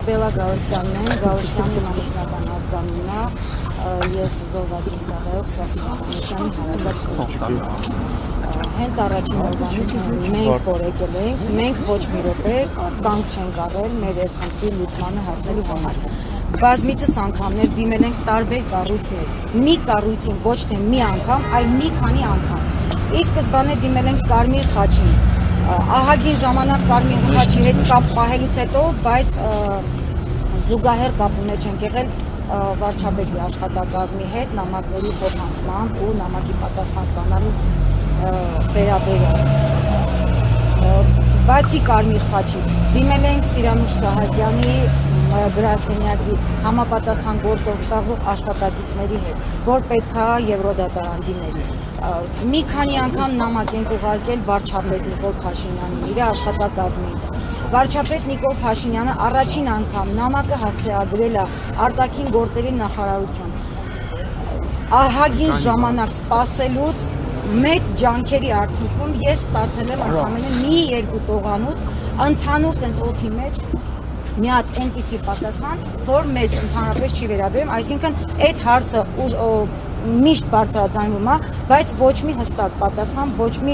Բելա Գալստյանն եմ, Գալստյանի ամուսնական ազգանունն է, ես զոհված եմ տարայով Սասիանյանի հարազատ հենց առաջին օրվանից մենք որ եկել ենք, մենք ոչ մի րոպե կանգ չենք առել մեր այս խնդրի լուծմանը հասնելու համար։ Բազմիցս անգամներ դիմել ենք տարբեր կառույցներ, մի կառույցին ոչ թե մի անգամ, այլ մի քանի անգամ։ Ի սկզբանե դիմել ենք Կարմիր խաչին, ահագին ժամանակ Կարմիր խաչի հետ կապ պահելուց հետո, բայց զուգահեռ կապի մեջ ենք եղել վարչապետի աշխատակազմի հետ նամակների փոխանցմամբ ու նամակի պատասխան ստանալու վերաբերյալ։ Բացի Կարմիր խաչից դիմել ենք Սիրանուշ Սահակյանի գրասենյակի համապատասխան գործով զբաղվող աշխատակիցների հետ, որ պետք է Եվրոդատարան դիմել։ Մի քանի անգամ նամակ ենք ուղարկել վարչապետ Նիկոլ Փաշինյանին, իր աշխատակազմին։ Վարչապետ Նիկոլ Փաշինյանը առաջին անգամ նամակը հասցեագրել է արտաքին գործերի նախարարություն։ Ահագին ժամանակ սպասելուց մեծ ջանքերի արդյունքում ես ստացել եմ ընդամենը մի երկու տողանոց ընդհանուր sense օդի մեջ մի հատ այնպիսի պատասխան, որ մեզ ընդհանրապես չի վերաբերում, այսինքն այդ հարցը միշտ բարձրաձայնվում է, բայց ոչ մի հստակ պատասխան, ոչ մի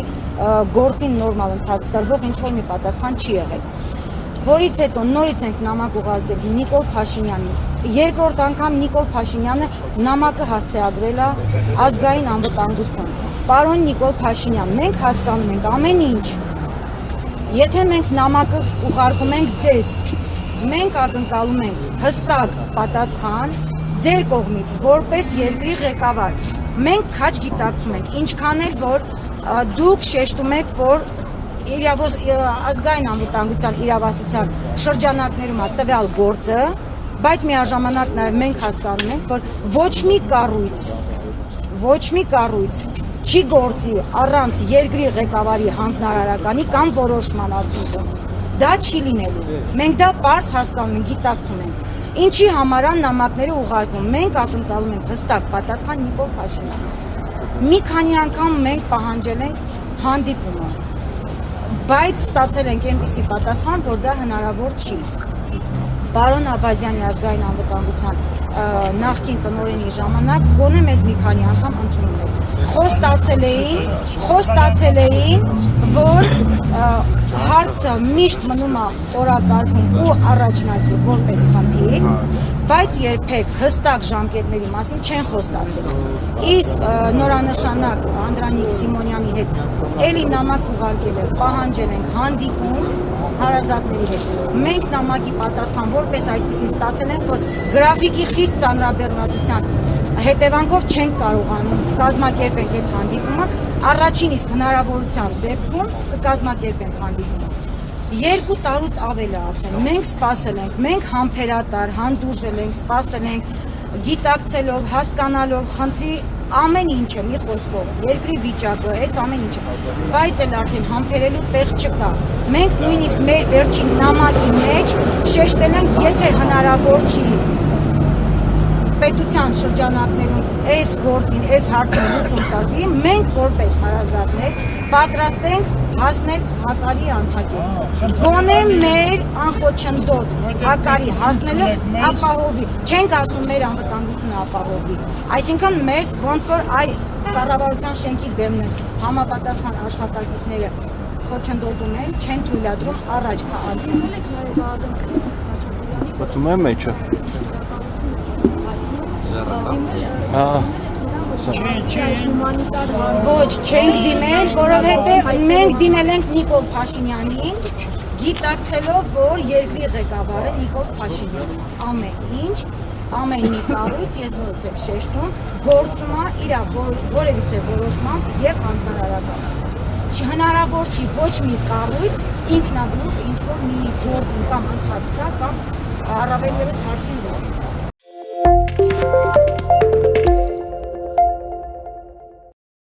գործին նորմալ ընդհանրվող ինչ-որ մի պատասխան չի եղել։ Որից հետո նորից ենք նամակ ուղարկել Նիկոլ Փաշինյանին։ Երկրորդ անգամ Նիկոլ Փաշինյանը նամակը հասցեագրել է ազգային անվտանգություն։ Պարոն Նիկոլ Փաշինյան, մենք հասկանում ենք ամեն ինչ։ Եթե մենք նամակը ուղարկում ենք ձեզ, մենք ակնկալում ենք հստակ պատասխան ձեր կողմից որպես երկրի ղեկավար։ Մենք քաչ գիտակցում ենք, ինչքան էլ որ դուք շեշտում եք, որ ազգային անվտանգության իրավասության շրջանակներում է տվյալ գործը, բայց միաժամանակ նաև մենք հասկանում ենք, որ ոչ մի կառույց չի գործի առանց երկրի ղեկավարի հանձնարարականի կամ որոշման արդյունքում։ Դա չի լինելու։ Մենք դա պարզ հասկանում ենք, գիտակցում ենք։ Ինչի համար է նամակները ուղարկում։ Մենք ակնկալում ենք հստակ պատասխան Նիկոլ Փաշինյանից։ Մի քանի անգամ մենք պահանջել ենք հանդիպումը, բայց ստացել ենք այնպիսի պատասխան, որ դա հնարավոր չի։ Պարոն Աբազյանի ազգային անվտանգության նախկին տնօրենի ժամանակ գոնե մեզ մի քանի անգամ ընդունում եք։ Խոստացել էին, որ հարցը միշտ մնում է օրակարգում ու առաջնակի որպես խնդիր, բայց երբեք հստակ ժամկետների մասին չեն խոստացել։ Իսկ նորանշանակ Անդրանիկ Սիմոնյանի հետ էլի նամակ ուղարկել է, պահանջել ենք հանդիպում հարազատների հետ։ Մենք նամակի պատասխան որպես այդպեսին ստացել ենք, որ գրաֆիկի խիստ ծանրաբեռնվածության հետևանքով չենք կարողանում կազմակերպենք այդ հանդիպումը, առաջին իսկ հնարավորության դեպքում կկազմակերպենք հանդիպումը։ 2 տարուց ավել է արդեն, մենք սպասել ենք, մենք համբերատար, հանդուրժել ենք, սպասել ենք, գիտակցելով, հասկանալով, խնդրի ամեն ինչը մի խոսքով, երկրի վիճակը, այս ամեն ինչը, բայց էլ արդեն համբերելու տեղ չկա։ Մենք նույնիսկ մեր վերջին նամակի մեջ շեշտել ենք, եթե հնարավոր չի պետության շրջանակներում այս գործին, այս հարցին լուծում տրվի, մենք որպես հարազատներ պատրաստ ենք հասնել հակարի անցակետին։ Գոնե մեր անխոչնդոտ հակարի հասնելը ապահովի, չենք ասում մեր անվտանգությունը ապահովի, այսինքն մեզ ոնց որ կառավարության շենքի դեմն են համապատասխան աշխատակիցները խոչընդոտում են, չեն թույլատրում առաջ Բացում եմ մեջը։ Ոչ, չենք դիմել, որովհետև մենք դիմել ենք Նիկոլ Փաշինյանին, գիտակցելով, որ երկրի ղեկավարը Նիկոլ Փաշինյանն է։ Ամեն ինչ, ամեն մի կառույց, ես նորից եմ շեշտում, գործում է իր որևիցե որոշմամբ եւ հանձնարարական։ Հնարավոր չի ոչ մի կառույց ինքնագլուխ ինչ-որ մի գործի կամ ընթացքա կամ առավել ևս հարցին գործի։